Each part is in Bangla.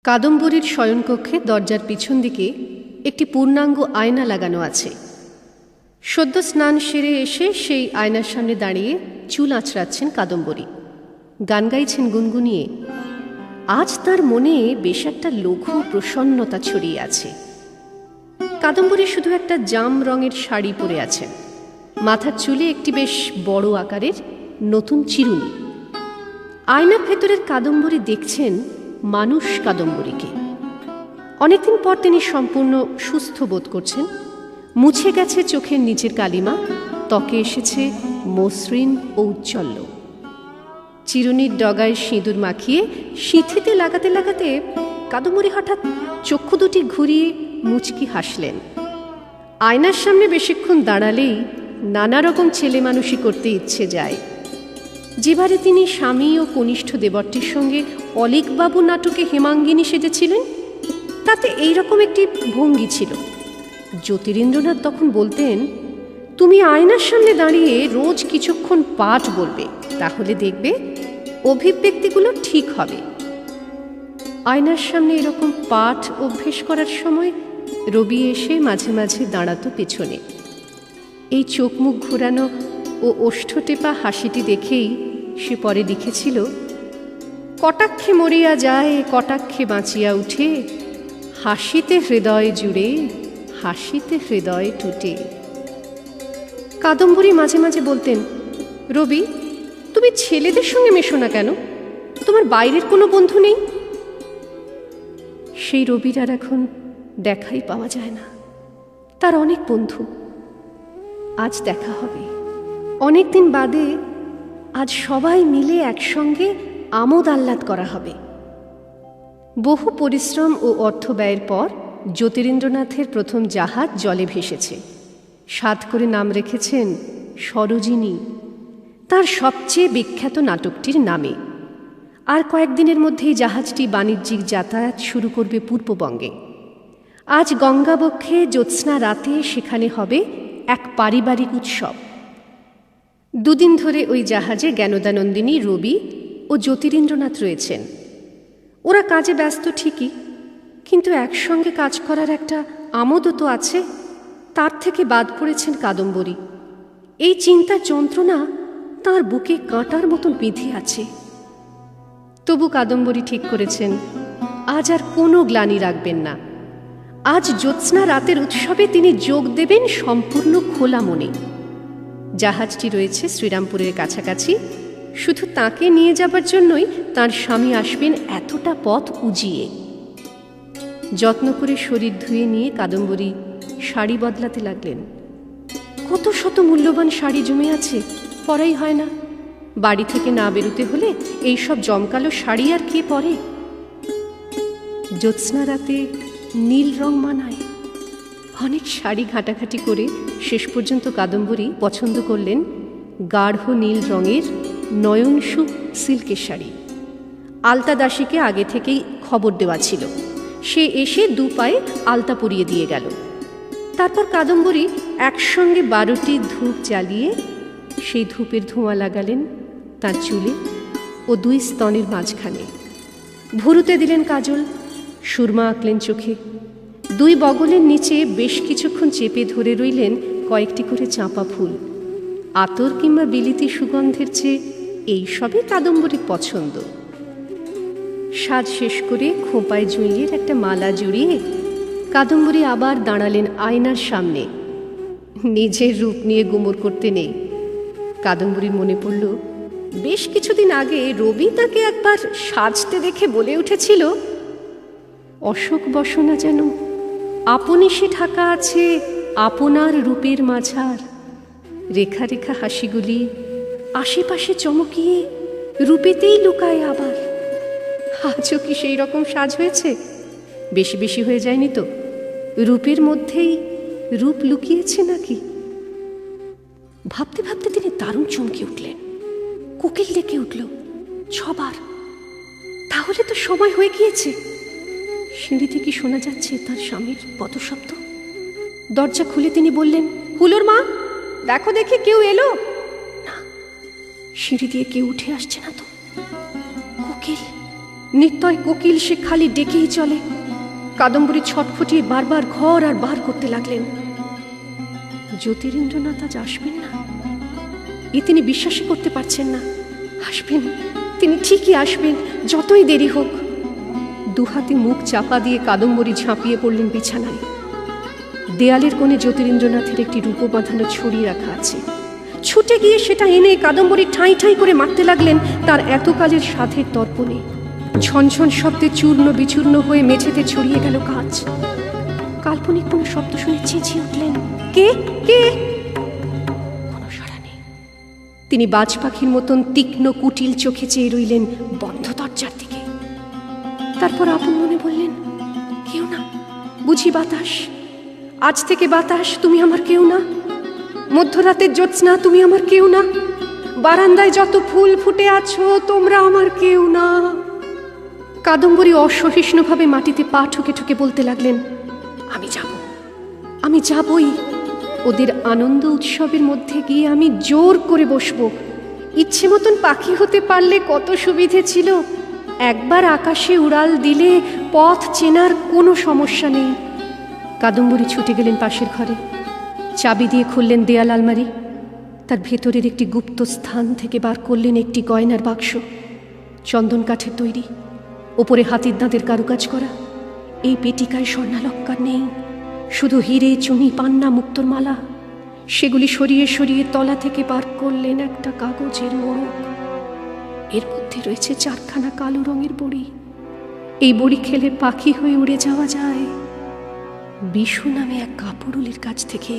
কাদম্বরীর শয়নকক্ষে দরজার পিছন দিকে একটি পূর্ণাঙ্গ আয়না লাগানো আছে। সদ্য স্নান সেরে এসে সেই আয়নার সামনে দাঁড়িয়ে চুল আঁচড়াচ্ছেন কাদম্বরী, গান গাইছেন গুনগুনিয়ে। আজ তার মনে বেশ একটা লঘু প্রসন্নতা ছড়িয়ে আছে। কাদম্বরী শুধু একটা জাম রঙের শাড়ি পরে আছেন, মাথার চুলে একটি বেশ বড় আকারের নতুন চিরুনি। আয়নার ভেতরের কাদম্বরী দেখছেন মানুষ কাদম্বরীকে। অনেকদিন পর তিনি সম্পূর্ণ সুস্থ বোধ করছেন। মুছে গেছে চোখের নিচের কালিমা, ত্বকে এসেছে মসৃণ ও উজ্জ্বল্য। চিরুনির ডগায় সিঁদুর মাখিয়ে সিঁথিতে লাগাতে লাগাতে কাদম্বরী হঠাৎ চক্ষু দুটি ঘুরিয়ে মুচকি হাসলেন। আয়নার সামনে বেশিক্ষণ দাঁড়ালেই নানা রকম ছেলে মানুষই করতে ইচ্ছে যায়। যেবারে তিনি স্বামী ও কনিষ্ঠ দেবরটির সঙ্গে অলীকবাবু নাটকে হেমাঙ্গিনী সেজেছিলেন, তাতে এইরকম একটি ভঙ্গি ছিল। জ্যোতিরিন্দ্রনাথ তখন বলতেন, তুমি আয়নার সামনে দাঁড়িয়ে রোজ কিছুক্ষণ পাঠ বলবে, তাহলে দেখবে অভিব্যক্তিগুলো ঠিক হবে। আয়নার সামনে এরকম পাঠ অভ্যেস করার সময় রবি এসে মাঝে মাঝে দাঁড়াতো পেছনে। এই চোখ মুখ ঘোরানো ও ওষ্ঠ টেপা হাসিটি দেখেই সে পরে লিখেছিল, কটাক্ষে মরিয়া যায় কটাক্ষে বাঁচিয়া উঠে, হাসিতে হৃদয় জুড়ে হাসিতে হৃদয় টুটে। কাদম্বরী মাঝে মাঝে বলতেন, রবি, তুমি ছেলেদের সঙ্গে মেশো না কেন? তোমার বাইরের কোনো বন্ধু নেই? সেই রবির আর এখন দেখাই পাওয়া যায় না। তার অনেক বন্ধু। আজ দেখা হবে, অনেকদিন বাদে আজ সবাই মিলে একসঙ্গে আমোদ আহ্লাদ করা হবে। বহু পরিশ্রম ও অর্থ ব্যয়ের পর জ্যোতিরিন্দ্রনাথের প্রথম জাহাজ জলে ভেসেছে। সাধ করে নাম রেখেছেন সরোজিনী, তার সবচেয়ে বিখ্যাত নাটকটির নামে। আর কয়েকদিনের মধ্যেই জাহাজটি বাণিজ্যিক যাতায়াত শুরু করবে পূর্ববঙ্গে। আজ গঙ্গাবক্ষে জ্যোৎস্না রাতে সেখানে হবে এক পারিবারিক উৎসব। দুদিন ধরে ওই জাহাজে জ্ঞানদানন্দিনী, রবি ও জ্যোতিরিন্দ্রনাথ রয়েছেন। ওরা কাজে ব্যস্ত ঠিকই, কিন্তু একসঙ্গে কাজ করার একটা আমোদও তো আছে। তার থেকে বাদ পড়েছেন কাদম্বরী। এই চিন্তার যন্ত্রণা তাঁর বুকে কাঁটার মতন বিঁধে আছে। তবু কাদম্বরী ঠিক করেছেন, আজ আর কোনো গ্লানি রাখবেন না। আজ জ্যোৎস্না রাতের উৎসবে তিনি যোগ দেবেন সম্পূর্ণ খোলা মনে। জাহাজটি রয়েছে শ্রীরামপুরের কাছাকাছি। শুধু তাকে নিয়ে যাবার জন্যই তার স্বামী আসবেন এতটা পথ উজিয়ে। যত্ন করে শরীর ধুয়ে নিয়ে কাদম্বরী শাড়ি বদলাতে লাগলেন। কত শত মূল্যবান শাড়ি জমে আছে, পরাই হয় না। বাড়ি থেকে না বেরোতে হলে এইসব জমকালো শাড়ি আর কে পরে? জ্যোৎস্না রাতে নীল রং মানায়। অনেক শাড়ি ঘাটাঘাটি করে শেষ পর্যন্ত কাদম্বরী পছন্দ করলেন গাঢ় নীল রঙের নয়নসু সিল্কের শাড়ি। আলতা দাসীকে আগে থেকেই খবর দেওয়া ছিল, সে এসে দু পায়ে আলতা পরিয়ে দিয়ে গেল। তারপর কাদম্বরী একসঙ্গে 12টি ধূপ জ্বালিয়ে সেই ধূপের ধোঁয়া লাগালেন তার চুলে ও 2 স্তনের মাঝখানে। ভুরুতে দিলেন কাজল, সুরমা আঁকলেন চোখে। 2 বগলের নিচে বেশ কিছুক্ষণ চেপে ধরে রইলেন কয়েকটি করে চাঁপা ফুল। আতর কিংবা বিলিতি সুগন্ধের চেয়ে এইসবই কাদম্বরীর পছন্দ। সাজ শেষ করে খোঁপায় জুঁইয়ের একটা মালা জুড়িয়ে কাদম্বরী আবার দাঁড়ালেন আয়নার সামনে। নিজের রূপ নিয়ে গুমর করতে নেই। কাদম্বরীর মনে পড়ল, বেশ কিছুদিন আগে রবি তাকে একবার সাজতে দেখে বলে উঠেছিল, অশোক বসনা যেন আপনি সে ঢাকা আছে আপনার রূপের মাঝার, রেখা রেখা হাসিগুলি আশেপাশে চমকিয়ে রূপেতেই লুকায় আবার। আজও কি সেই রকম সাজ হয়েছে? বেশি বেশি হয়ে যায়নি তো? রূপের মধ্যেই রূপ লুকিয়েছে নাকি? ভাবতে ভাবতে তিনি দারুণ চমকে উঠলেন। কোকিল ডেকে উঠল 6 বার। তাহলে তো সময় হয়ে গিয়েছে। সিঁড়ি থেকে শোনা যাচ্ছে তার স্বামীর পদশব্দ। দরজা খুলে তিনি বললেন, হুলোর মা, দেখো দেখি কেউ এলো না। সিঁড়ি দিয়ে কেউ উঠে আসছে না তো। কোকিল নিত্যয় কোকিল সে খালি ডেকেই চলে। কাদম্বরী ছটফটিয়ে বারবার ঘর আর বার করতে লাগলেন। জ্যোতিরিন্দ্রনাথ আজ আসবেন না, এ তিনি বিশ্বাসই করতে পারছেন না। আসবেন, তিনি ঠিকই আসবেন, যতই দেরি হোক। দুহাতে মুখ চাপা দিয়ে কাদম্বরী ঝাঁপিয়ে পড়লেন বিছানায়। দেয়ালের কোণে জ্যোতিরিন্দ্রনাথের একটি রূপো বাঁধানো ছড়ি রাখা আছে। ছুটে গিয়ে সেটা এনে কাদম্বরী ঠাঁই ঠাঁই করে মারতে লাগলেন তার এতকালের সাধের দর্পণে। ঝনঝন শব্দে চূর্ণ বিচূর্ণ হয়ে মেঝেতে ছড়িয়ে গেল কাঁচ। কাল্পনিক কোনো শব্দ শুনে চেঁচিয়ে উঠলেন, কে কে? কোনো সাড়া নেই। তিনি বাজ পাখির মতন তীক্ষ্ণ কুটিল চোখে চেয়ে রইলেন বন্ধ দরজার দিকে। তারপর আপন মনে বললেন, কেউ না বুঝি বাতাস? আজ থেকে বাতাস, তুমি আমার কেউ না। মধ্যরাতের জ্যোৎস্না, তুমি আমার কেউ না। বারান্দায় যত ফুল ফুটে আছো, তোমরা আমার কেউ না। কাদম্বরী অসহিষ্ণুভাবে মাটিতে পা ঠুকে ঠুকে বলতে লাগলেন, আমি যাব, আমি যাবই। ওদের আনন্দ উৎসবের মধ্যে গিয়ে আমি জোর করে বসবো। ইচ্ছে মতন পাখি হতে পারলে কত সুবিধে ছিল। একবার আকাশে উড়াল দিলে পথ চেনার কোনো সমস্যা নেই। কাদম্বরী ছুটে গেলেন পাশের ঘরে, চাবি দিয়ে খুললেন দেয়াল আলমারি। তার ভেতরের একটি গুপ্ত স্থান থেকে বার করলেন একটি গয়নার বাক্স, চন্দন কাঠের তৈরি, ওপরে হাতির দাঁতের কারুকাজ করা। এই পেটিকায় স্বর্ণালঙ্কার নেই, শুধু হিরে, চুনি, পান্না, মুক্তোর মালা। সেগুলি সরিয়ে সরিয়ে তলা থেকে বার করলেন একটা কাগজের মোড়ক। এর মধ্যে রয়েছে 4খানা কালো রঙের বড়ি। এই বড়ি খেলে পাখি হয়ে উড়ে যাওয়া যায়। বিশু নামে এক কাপড়ুলির কাছ থেকে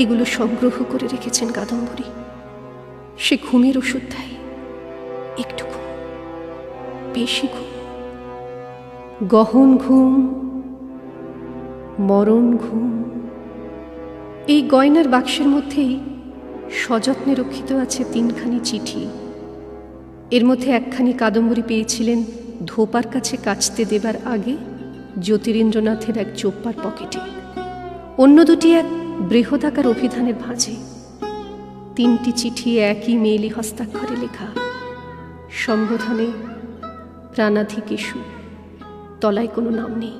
এগুলো সংগ্রহ করে রেখেছেন কাদম্বরী। সে ঘুমের ওষুধ দেয়, একটু ঘুম, বেশি ঘুম, গহন ঘুম, মরণ ঘুম। এই গয়নার বাক্সের মধ্যেই সযত্নে রক্ষিত আছে 3খানি চিঠি। এর মধ্যে একখানি কাদম্বরী পেয়েছিলেন ধোপার কাছে কাচতে দেবার আগে জ্যোতিরিন্দ্রনাথের এক চোপ্পার পকেটে। অন্য দুটি এক বৃহদাকার অভিধানের ভাঁজে। 3টি চিঠি একই মেইলি হস্তাক্ষরে লেখা। সম্বোধনে প্রাণাধিকেশু, তলায় কোনো নাম নেই।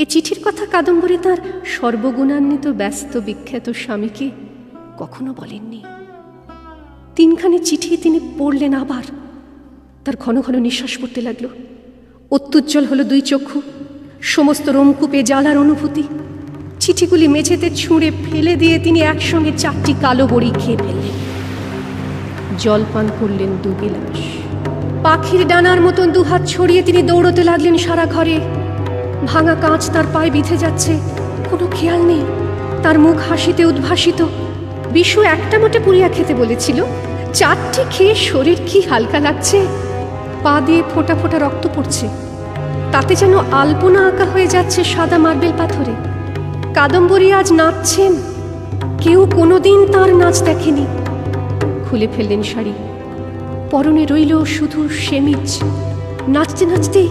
এ চিঠির কথা কাদম্বরী তাঁর সর্বগুণান্বিত ব্যস্ত বিখ্যাত স্বামীকে কখনো বলেননি। 3খানি চিঠি তিনি পড়লেন আবার। তার ঘন ঘন নিঃশ্বাস পড়তে লাগল। অত্যুজ্জ্বল হলো 2 চক্ষু, সমস্ত রোমকূপে জ্বালার অনুভূতি। চিঠিগুলি মেঝেতে ছুঁড়ে ফেলে দিয়ে তিনি একসঙ্গে 4টি কালো বড়ি খেয়ে ফেললেন। জল পান করলেন 2 গিলাস। পাখির ডানার মতন 2 হাত ছড়িয়ে তিনি দৌড়তে লাগলেন সারা ঘরে। ভাঙা কাঁচ তার পায়ে বিঁধে যাচ্ছে, কোনো খেয়াল নেই। তার মুখ হাসিতে উদ্ভাসিত। বিশু একটা মোটে পুরিয়া খেতে বলেছিল, 4টি খেয়ে শরীর কি হালকা লাগছে। পা দিয়ে ফোঁটা ফোঁটা রক্ত পড়ছে, তাতে যেন আলপনা আঁকা হয়ে যাচ্ছে সাদা মার্বেল পাথরে। কাদম্বরী আজ নাচছেন, কেউ কোনোদিন তার নাচ দেখেনি। খুলে ফেললেন শাড়ি, পরনে রইল শুধু সেমিজ। নাচতে নাচতে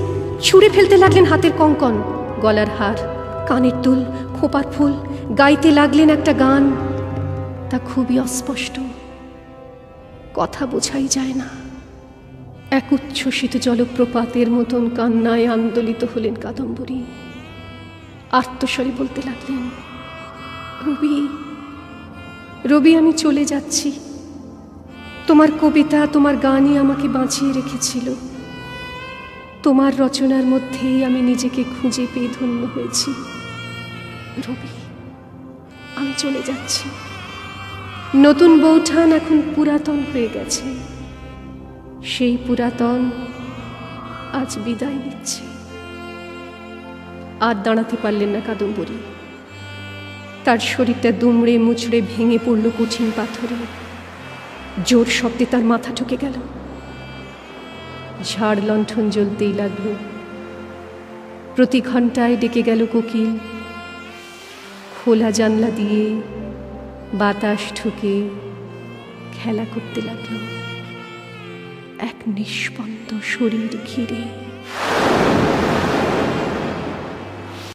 ছুঁড়ে ফেলতে লাগলেন হাতের কঙ্কন, গলার হার, কানের দুল, খোপার ফুল। গাইতে লাগলেন একটা গান, তা খুবই অস্পষ্ট, কথা বোঝাই যায় না। এক উচ্ছ্বসিত জলপ্রপাতের মতন কান্নায় আন্দোলিত হলেন কাদম্বরী। আর্তস্বরে বলতে লাগলেন, রবি, রবি, আমি চলে যাচ্ছি। তোমার কবিতা, তোমার গানই আমাকে বাঁচিয়ে রেখেছিল। তোমার রচনার মধ্যেই আমি নিজেকে খুঁজে পেয়ে ধন্য হয়েছি। রবি, আমি চলে যাচ্ছি। নতুন বৌঠান এখন পুরাতন হয়ে গেছে। সেই পুরাতন আজ বিদায় নিচ্ছে। আর দাঁড়াতে পারলেন না কাদম্বরী। তার শরীরটা দুমড়ে মুচড়ে ভেঙে পড়ল কঠিন পাথরে। জোর শব্দে তার মাথা ঠুকে গেল। ঝাড় লণ্ঠন জ্বলতেই লাগলো। প্রতি ঘন্টায় ডেকে গেল কোকিল। খোলা জানলা দিয়ে বাতাস ঢুকে খেলা করতে লাগলো এক নিষ্পন্দ শরীর ঘিরে।